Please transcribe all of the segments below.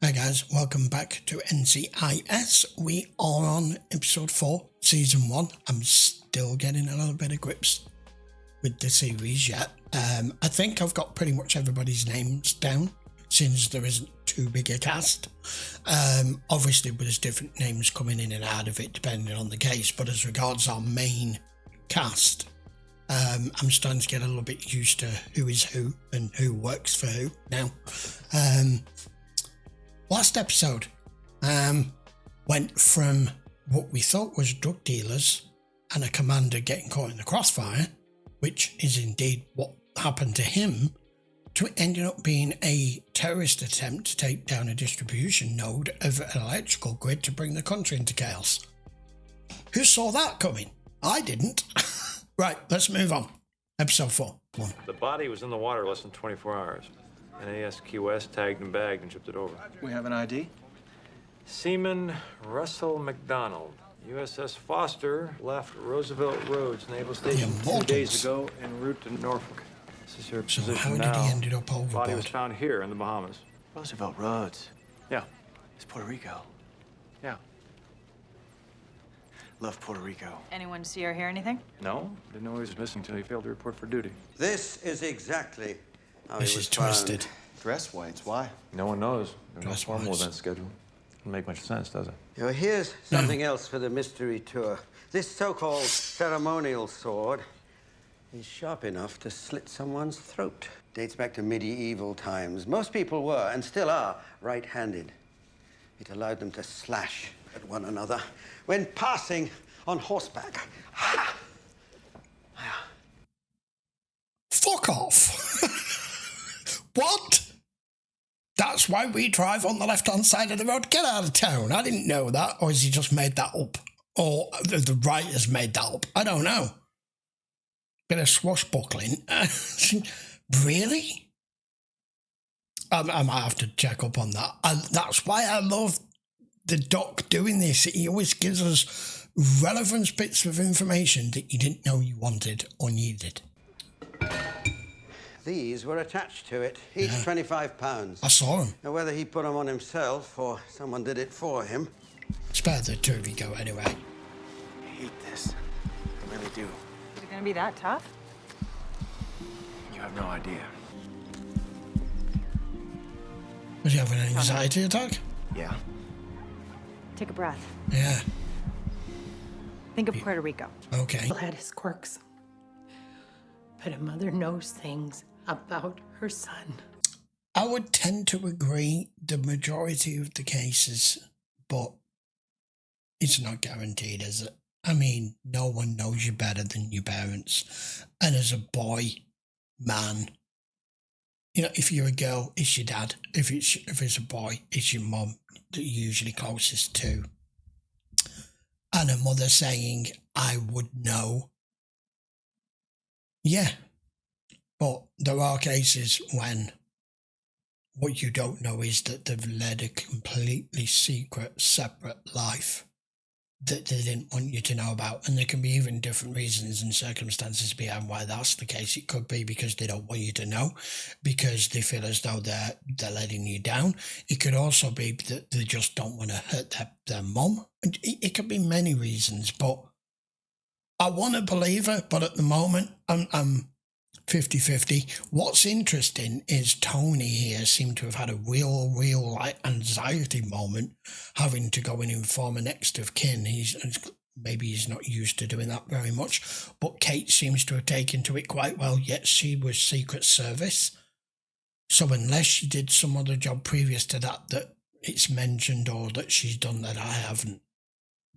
Hi guys, welcome back to NCIS. We are on episode 4, season 1. I'm still getting a little bit of grips with the series yet. I think I've got pretty much everybody's names down since there isn't too big a cast. Obviously there's different names coming in and out of it depending on the case, but as regards our main cast, I'm starting to get a little bit used to who is who and who works for who now. Last episode went from what we thought was drug dealers and a commander getting caught in the crossfire, which is indeed what happened to him, to it ending up being a terrorist attempt to take down a distribution node of an electrical grid to bring the country into chaos. Who saw that coming? I didn't. Right, let's move on. Episode 4. One. The body was in the water less than 24 hours. NCIS tagged and bagged and shipped it over. We have an ID? Seaman Russell McDonald, USS Foster, left Roosevelt Roads Naval Station 2 days ago en route to Norfolk. This is your position how now. did he end up overboard? Body was found here in the Bahamas. Roosevelt Roads. Yeah. It's Puerto Rico. Yeah. Love Puerto Rico. Anyone see or hear anything? No? Didn't know he was missing until he failed to report for duty. This is exactly how This he is was found. twisted. Dress whites, why? No one knows. There's no Dress formal wise. event schedule. Doesn't make much sense, does it? You know, here's something else for the mystery tour. This so-called ceremonial sword is sharp enough to slit someone's throat. Dates back to medieval times. Most people were, and still are, right-handed. It allowed them to slash at one another when passing on horseback. Ha! Fuck off. What? That's why we drive on the left-hand side of the road. Get out of town. I didn't know that. Or has he just made that up? Or the writers made that up? I don't know. Bit of swashbuckling. Really? I might have to check up on that. That's why I love the doc doing this. He always gives us relevant bits of information that you didn't know you wanted or needed. These were attached to it, each 25 pounds. I saw him. Now, whether he put them on himself or someone did it for him. Spare the two of you go anyway. I hate this. I really do. Is it gonna be that tough? You have no idea. Was he having an anxiety attack? Yeah. Take a breath. Yeah. Think of Puerto Rico. Okay. Still had his quirks. But a mother knows things about her son. I would tend to agree the majority of the cases, but it's not guaranteed, is it? I mean, no one knows you better than your parents. And as a boy, man, you know, if you're a girl, it's your dad. If it's a boy, it's your mum that you're usually closest to. And a mother saying, I would know. Yeah, but there are cases when what you don't know is that they've led a completely secret, separate life that they didn't want you to know about. And there can be even different reasons and circumstances behind why that's the case. It could be because they don't want you to know, because they feel as though they're letting you down. It could also be that they just don't want to hurt their mum. It could be many reasons, but I want to believe her, but at the moment, I'm 50-50. What's interesting is Tony here seemed to have had a real like anxiety moment having to go and inform a next of kin. Maybe he's not used to doing that very much, but Kate seems to have taken to it quite well, yet she was Secret Service. So unless she did some other job previous to that it's mentioned or that she's done that I haven't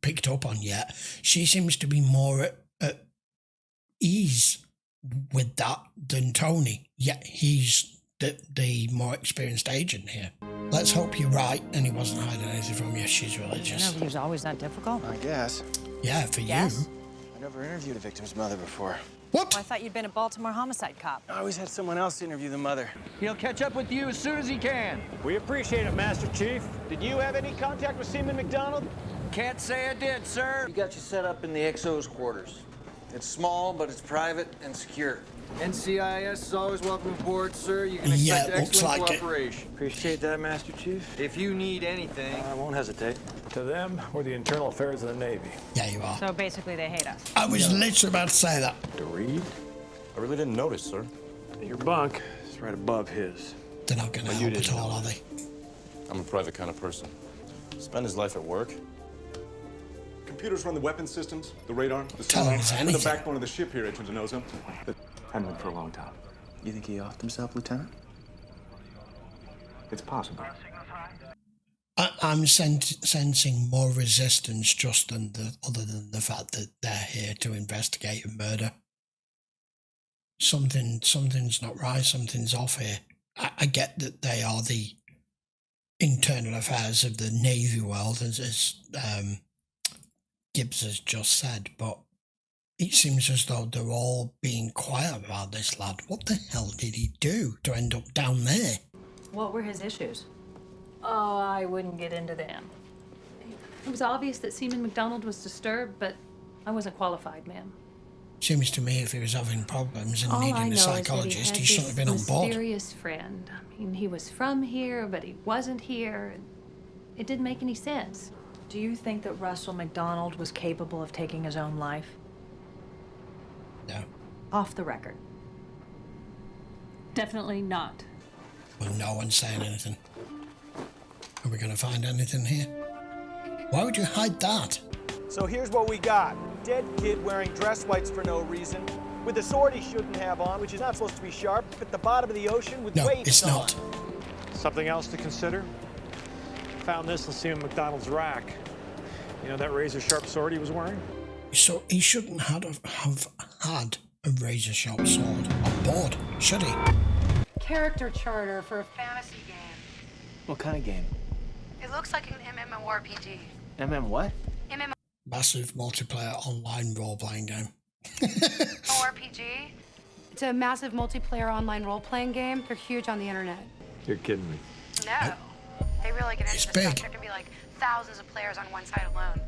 picked up on yet, she seems to be more at ease with that than Tony, yet he's the more experienced agent here. Let's hope you're right and he wasn't hiding anything from you. She's religious. Interview's always that difficult. I guess. Yeah, for Yes? you. I never interviewed a victim's mother before. What? Well, I thought you'd been a Baltimore homicide cop. I always had someone else interview the mother. He'll catch up with you as soon as he can. We appreciate it, Master Chief. Did you have any contact with Seaman McDonald? Can't say I did, sir. We got you set up in the XO's quarters. It's small, but it's private and secure. NCIS is always welcome aboard, sir. You can Yeah, expect looks excellent like it. cooperation. Appreciate that, Master Chief. If you need anything, I won't hesitate. To them, we're the internal affairs of the Navy. Yeah, you are. So basically, they hate us. I was literally about to say that. To read? I really didn't notice, sir. Your bunk is right above his. They're not going to Well, you help at didn't all, know. are they? I'm a private kind of person. Spend his life at work. Computers run the weapon systems, the radar, the Tell sonar, us and the anything. backbone of the ship here, Agent Denozo. I've known for a long time. You think he offed himself, Lieutenant? It's possible. I'm sensing more resistance just other than the fact that they're here to investigate a murder. Something's not right. Something's off here. I get that they are the internal affairs of the Navy world, as Gibbs has just said, but it seems as though they're all being quiet about this lad. What the hell did he do to end up down there? What were his issues? Oh, I wouldn't get into them. It was obvious that Seaman McDonald was disturbed, but I wasn't qualified, ma'am. Seems to me if he was having problems and All I needing know a is that psychologist, he he shouldn't have had been this on board. mysterious friend. I mean, he was from here, but he wasn't here. It didn't make any sense. Do you think that Russell McDonald was capable of taking his own life? No. Off the record. Definitely not. Well, no one's saying anything. Are we going to find anything here? Why would you hide that? So here's what we got. Dead kid wearing dress whites for no reason, with a sword he shouldn't have on, which is not supposed to be sharp, at the bottom of the ocean with No, waves it's on. not. Something else to consider? Found this in Seaman McDonald's rack. You know that razor-sharp sword he was wearing? So he shouldn't have had a razor-sharp sword on board, should he? Character charter for a fantasy game. What kind of game? It looks like an MMORPG. What? Massive multiplayer online role-playing game. MMORPG? It's a massive multiplayer online role-playing game. They're huge on the internet. You're kidding me. No. They really get It's into this stuff. big. There can be like thousands of players on one side alone.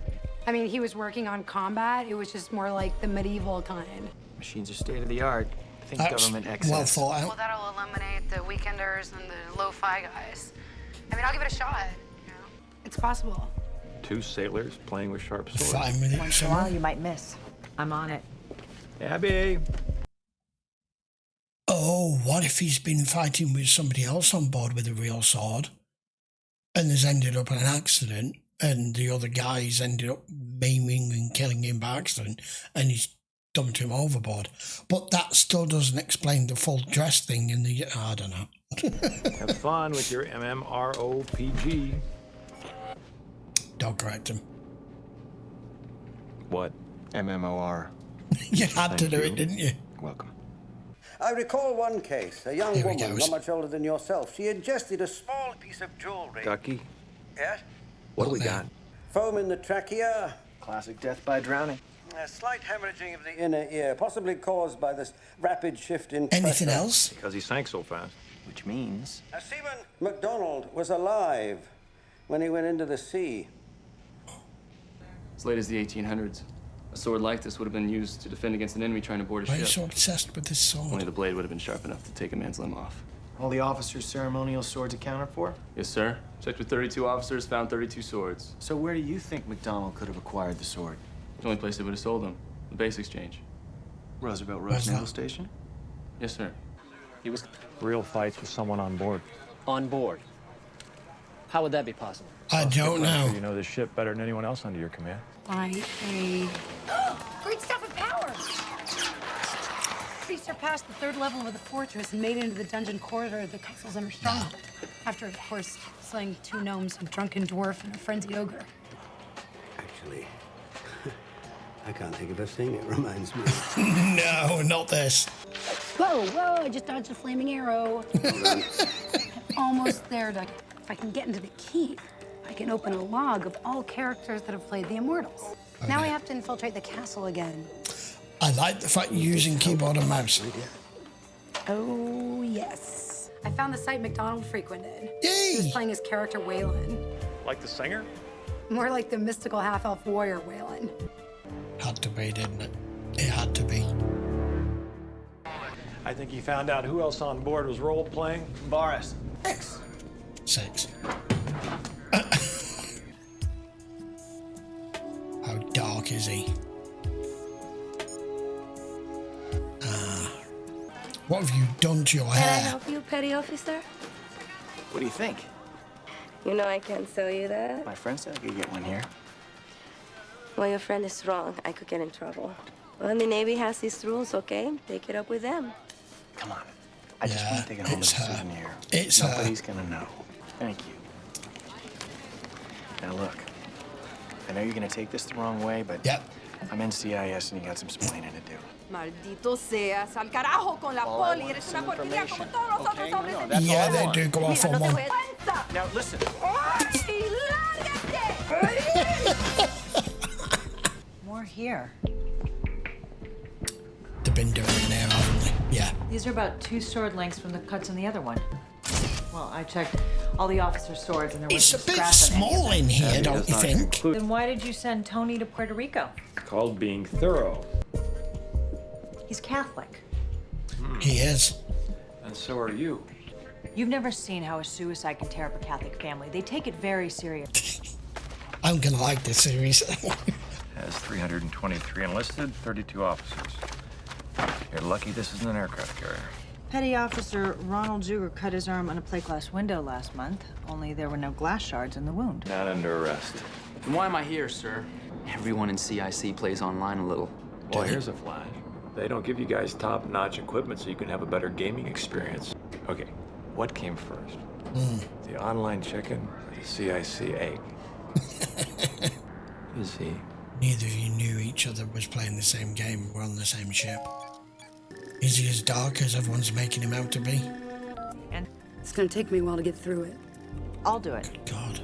I mean, he was working on combat. It was just more like the medieval kind. Machines are state of the art. Think That's government excess. well thought Well, out. that'll eliminate the weekenders and the lo-fi guys. I mean, I'll give it a shot. You know? It's possible. Two sailors playing with sharp swords. Fine with it, Once in a while, someone. you might miss. I'm on it. Abby! Oh, what if he's been fighting with somebody else on board with a real sword and there's ended up in an accident and the other guys ended up maiming and killing him by accident and he's dumped him overboard. But that still doesn't explain the full dress thing in the... I don't know. Have fun with your MMORPG. Don't correct him. What? MMOR. You had to do it, didn't you? Welcome. I recall one case. A young Here he woman, goes. not much older than yourself. She ingested a small piece of jewelry. Ducky? Yes? What do we Not got? Foam in the trachea. Classic death by drowning. A slight hemorrhaging of the inner ear, possibly caused by this rapid shift in Anything pressure. else? Because he sank so fast. Which means... Seaman McDonald was alive when he went into the sea. As late as the 1800s, a sword like this would have been used to defend against an enemy trying to board a Why are you ship. so obsessed with this Only sword? the blade would have been sharp enough to take a man's limb off. All the officers' ceremonial swords accounted for? Yes, sir. Checked with 32 officers, found 32 swords. So where do you think McDonald could have acquired the sword? The only place they would have sold them, the base exchange. Roosevelt Where's Roads Naval that? Station? Yes, sir. He was Real fights with someone on board. on board. How would that be possible? I don't know. You know the ship better than anyone else under your command. By a... Great stuff of power! We surpassed the third level of the fortress and made it into the dungeon corridor of the castle's inner stronghold. After, of course, slaying 2 gnomes, a drunken dwarf, and a frenzied ogre. Actually, I can't think of a thing it reminds me. No, not this. Whoa, whoa, I just dodged a flaming arrow. Almost there, Duck. If I can get into the key, I can open a log of all characters that have played the Immortals. Now I have to infiltrate the castle again. I like the fact you're using keyboard and mouse. Oh, yes. I found the site McDonald frequented. Yay! He was playing his character Waylon. Like the singer? More like the mystical half-elf warrior Waylon. Had to be, didn't it? It had to be. I think he found out who else on board was role-playing. Boris. 6. How dark is he? What have you done to your Can I hair? help you, petty officer? What do you think? You know I can't sell you that. My friend said I could get one here. Well, your friend is wrong. I could get in trouble. Well, the Navy has these rules, okay? Take it up with them. Come on. I just want to take it home as a souvenir. It's her. Nobody's gonna know. Thank you. Now look, I know you're gonna take this the wrong way, but I'm NCIS and you got some explaining to do. Maldito seas, al carajo con la poli. Eres una porquería como todos los otros hombres. Yeah, they do go off on one. Now listen. More here. They've been doing it now, haven't they? Yeah. These are about 2 sword lengths from the cuts on the other one. Well, I checked all the officers' swords and there was It's a bit small in here, don't you think? Then why did you send Tony to Puerto Rico? Called being thorough. He's Catholic. He is. And so are you. You've never seen how a suicide can tear up a Catholic family. They take it very serious. I'm gonna like this series. Has 323 enlisted, 32 officers. You're lucky this isn't an aircraft carrier. Petty Officer Ronald Zuger cut his arm on a plate glass window last month, only there were no glass shards in the wound. Not under arrest. And why am I here, sir? Everyone in CIC plays online a little. Well, here's a flash. They don't give you guys top-notch equipment so you can have a better gaming experience. Okay, what came first? The online chicken or the CIC egg? Is he? Neither of you knew each other was playing the same game. We're on the same ship. Is he as dark as everyone's making him out to be? And it's gonna take me a while to get through it. I'll do it. God.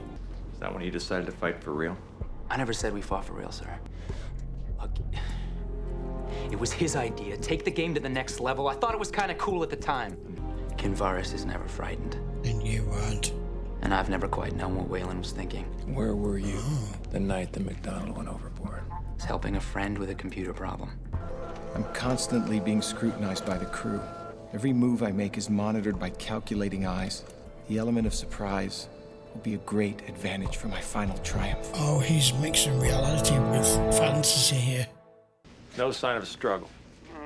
Is that when he decided to fight for real? I never said we fought for real, sir. Look, it was his idea. Take the game to the next level. I thought it was kind of cool at the time. Kinvaris is never frightened. And you weren't. And I've never quite known what Wayland was thinking. Where were you the night that McDonald went overboard? I was helping a friend with a computer problem. I'm constantly being scrutinized by the crew. Every move I make is monitored by calculating eyes. The element of surprise will be a great advantage for my final triumph. Oh, he's mixing reality with fantasy here. No sign of struggle.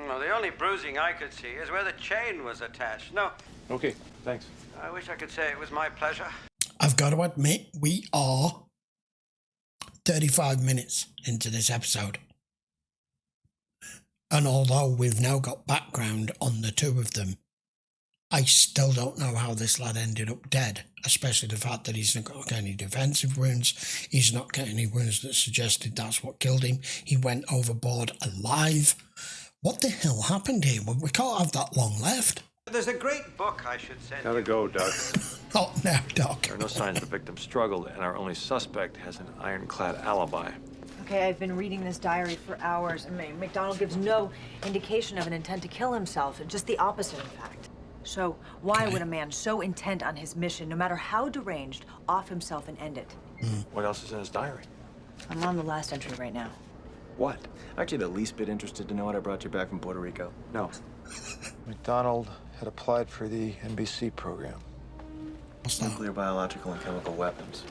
Well, the only bruising I could see is where the chain was attached. No. Okay, thanks. I wish I could say it was my pleasure. I've got to admit, we are 35 minutes into this episode. And although we've now got background on the two of them, I still don't know how this lad ended up dead, especially the fact that he's not got any defensive wounds. He's not got any wounds that suggested that's what killed him. He went overboard alive. What the hell happened here? Well, we can't have that long left. There's a great book I should send Gotta you. go, Doc. Oh, no, Doc. There are no signs the victim struggled, and our only suspect has an ironclad alibi. Okay, I've been reading this diary for hours, and McDonald gives no indication of an intent to kill himself, just the opposite, in fact. So why would a man so intent on his mission, no matter how deranged, off himself and end it? What else is in his diary? I'm on the last entry right now. What? Aren't you the least bit interested to know what I brought you back from Puerto Rico? No. McDonald had applied for the NBC program. Nuclear, biological, and chemical weapons.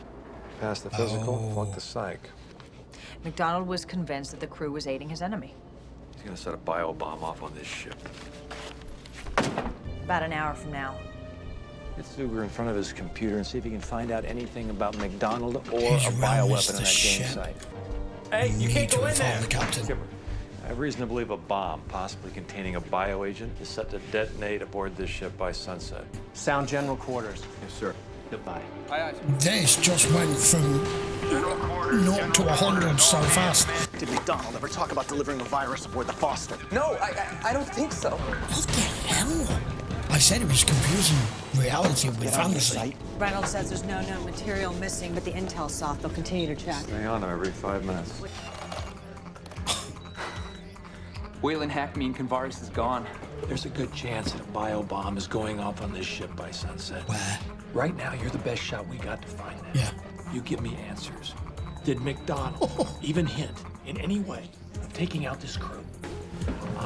Passed the physical, flunked the psych. McDonald was convinced that the crew was aiding his enemy. He's gonna set a bio bomb off on this ship. About an hour from now. Get Zuger in front of his computer and see if he can find out anything about McDonald or He's a around bioweapon on that Mr. game Shep. site. Hey, you Need can't to go in inform there! the captain. Skipper, I have reason to believe a bomb, possibly containing a bioagent, is set to detonate aboard this ship by sunset. Sound general quarters. Yes, sir. Goodbye. This just went from 0 to 100 so fast. Did McDonald ever talk about delivering a virus aboard the Foster? No, I don't think so. What the hell? I said it was confusing reality with fantasy. Reynolds says there's no known material missing, but the intel soft. They'll continue to check. Stay on him every 5 minutes. Wayland hacked me and Kinvaris is gone. There's a good chance that a bio bomb is going off on this ship by sunset. Where? Right now, you're the best shot we got to find that. Yeah. You give me answers. Did McDonald even hint in any way of taking out this crew?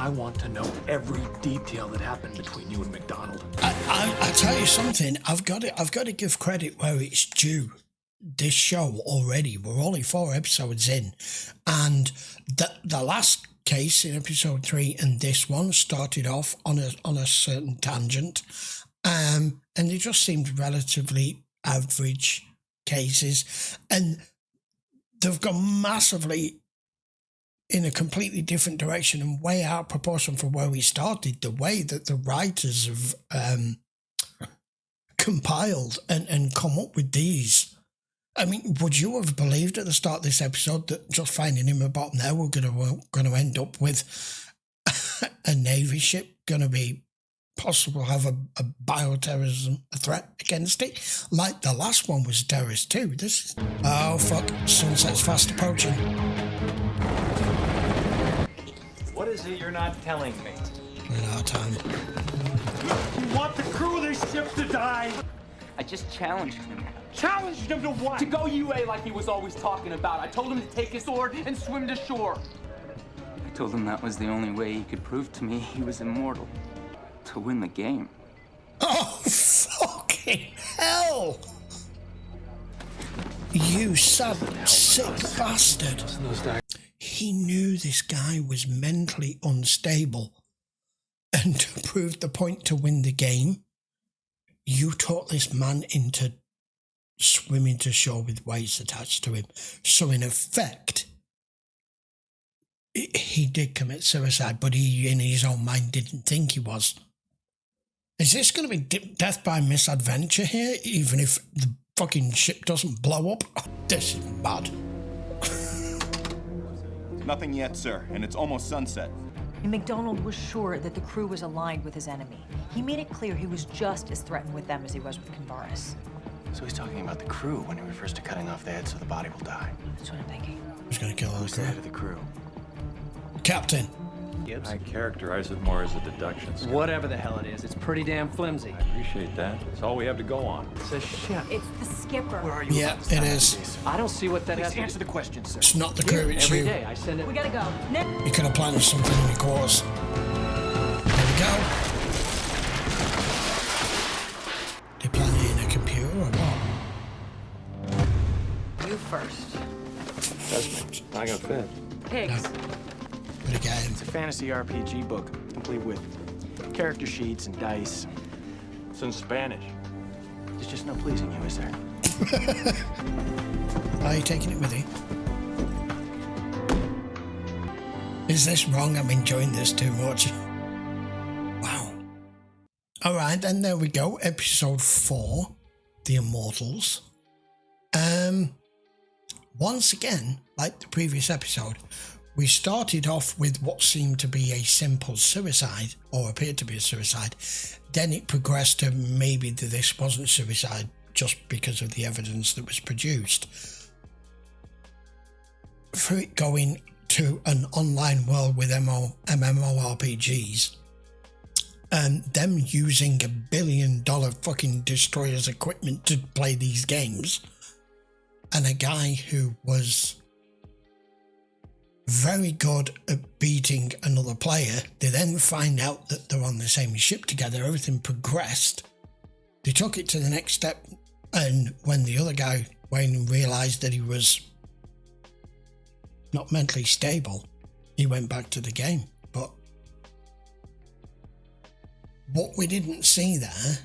I want to know every detail that happened between you and McDonald. I tell you something, I've got to give credit where it's due. This show already, we're only 4 episodes in, and the last case in episode 3 and this one started off on a certain tangent, and they just seemed relatively average cases, and they've gone massively in a completely different direction and way out of proportion from where we started. The way that the writers have compiled and come up with these. I mean, would you have believed at the start of this episode that just finding him about there, we're going to end up with a Navy ship going to be possible, have a bioterrorism threat against it? Like the last one was terrorist too. This, oh fuck, sunset's fast approaching. What is it you're not telling me? No time. You want the crew of this ship to die? I just challenged him. Challenged him to what? To go UA like he was always talking about. I told him to take his sword and swim to shore. I told him that was the only way he could prove to me he was immortal. To win the game. Oh, fucking hell! You sick bastard. He knew this guy was mentally unstable. And to prove the point to win the game, you taught this man into swimming to shore with weights attached to him. So in effect, he did commit suicide, but he, in his own mind, didn't think he was. Is this going to be death by misadventure here, even if the fucking ship doesn't blow up? This is bad. Nothing yet, sir, and it's almost sunset. And McDonald was sure that the crew was aligned with his enemy. He made it clear he was just as threatened with them as he was with Convaris. So he's talking about the crew when he refers to cutting off the head so the body will die. That's what I'm thinking. Who's going to kill Who's the head of the crew? Captain. Gibbs? I characterize it more as a deduction. Scott. Whatever the hell it is, it's pretty damn flimsy. I appreciate that. It's all we have to go on. It's a ship. It's the skipper. Where are you? Yeah, it is. I don't see what that Please has to answer the question, sir. It's not the crew, it's Every you. day I send it. We gotta go. You could have planted something in your course. There we go. They planted it in a computer or what? You first. That's not gonna fit. Pigs. But again, It's a fantasy RPG book, complete with character sheets and dice. It's in Spanish. There's just no pleasing you, is there? are you taking it with you? Is this wrong? I'm enjoying this too much. Wow. All right, and there we go. Episode 4, The Immortals. Once again, like the previous episode, we started off with what seemed to be a simple suicide, or appeared to be a suicide. Then it progressed to maybe that this wasn't suicide just because of the evidence that was produced. For it going to an online world with MMORPGs, and them using $1 billion fucking destroyers equipment to play these games, and a guy who was very good at beating another player, they then find out that they're on the same ship together. Everything progressed. They took it to the next step, and when the other guy went and realised that he was not mentally stable, he went back to the game. But what we didn't see there,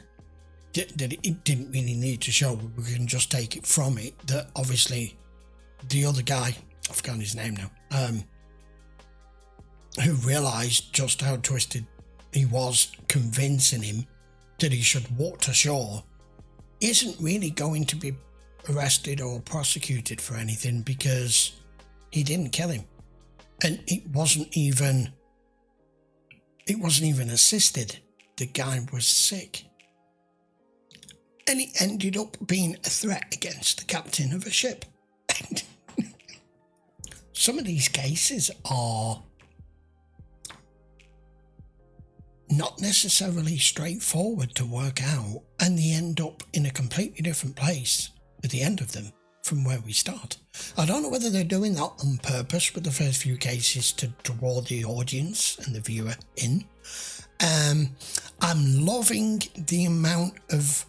that it didn't really need to show, we can just take it from it, that obviously the other guy, I've forgotten his name now, who realised just how twisted he was, convincing him that he should walk to shore, isn't really going to be arrested or prosecuted for anything because he didn't kill him. And it wasn't even assisted. The guy was sick. And it ended up being a threat against the captain of a ship. Some of these cases are not necessarily straightforward to work out, and they end up in a completely different place at the end of them from where we start. I don't know whether they're doing that on purpose with the first few cases to draw the audience and the viewer in. I'm loving the amount of,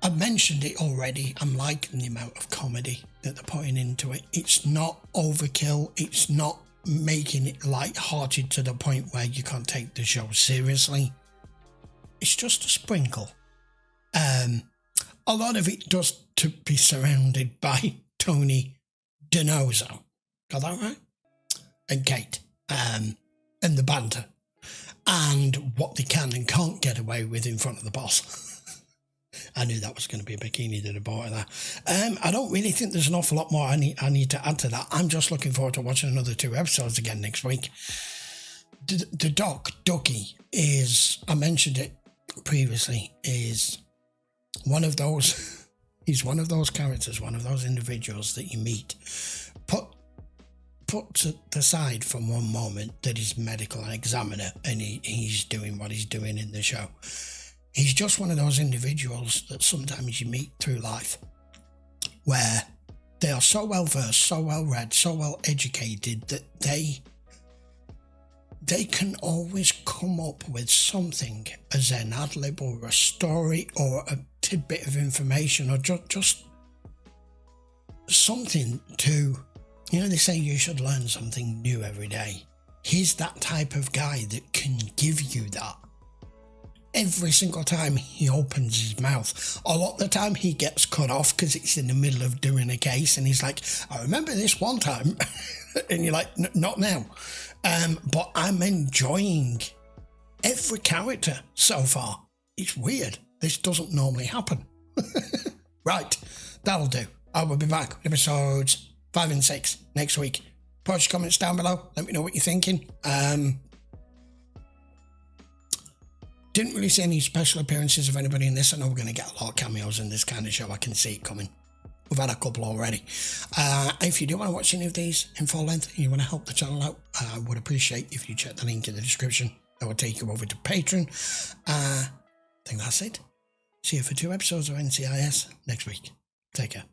I've mentioned it already, I'm liking the amount of comedy that they're putting into it. It's not overkill, it's not making it light-hearted to the point where you can't take the show seriously. It's just a sprinkle. A lot of it does to be surrounded by Tony DiNozzo. Got that right? And Kate. And the banter. And what they can and can't get away with in front of the boss. I knew that was going to be a bikini that I bought of that. I don't really think there's an awful lot more I need to add to that. I'm just looking forward to watching another 2 episodes again next week. The Doc, Ducky, is, I mentioned it previously, is one of those, he's one of those characters, one of those individuals that you meet, put to the side for one moment that he's medical examiner and he's doing what he's doing in the show. He's just one of those individuals that sometimes you meet through life where they are so well versed, so well read, so well educated that they can always come up with something as an ad-lib or a story or a tidbit of information or just something to, you know, they say you should learn something new every day. He's that type of guy that can give you that. Every single time he opens his mouth, a lot of the time he gets cut off because it's in the middle of doing a case and he's like, I remember this one time. And you're like, not now. But I'm enjoying every character so far. It's weird. This doesn't normally happen. Right, that'll do. I will be back with episodes 5 and 6 next week. Post your comments down below. Let me know what you're thinking. Didn't really see any special appearances of anybody in this. I know we're going to get a lot of cameos in this kind of show. I can see it coming. We've had a couple already. If you do want to watch any of these in full length and you want to help the channel out, I would appreciate if you check the link in the description. That will take you over to Patreon. I think that's it. See you for 2 episodes of NCIS next week. Take care.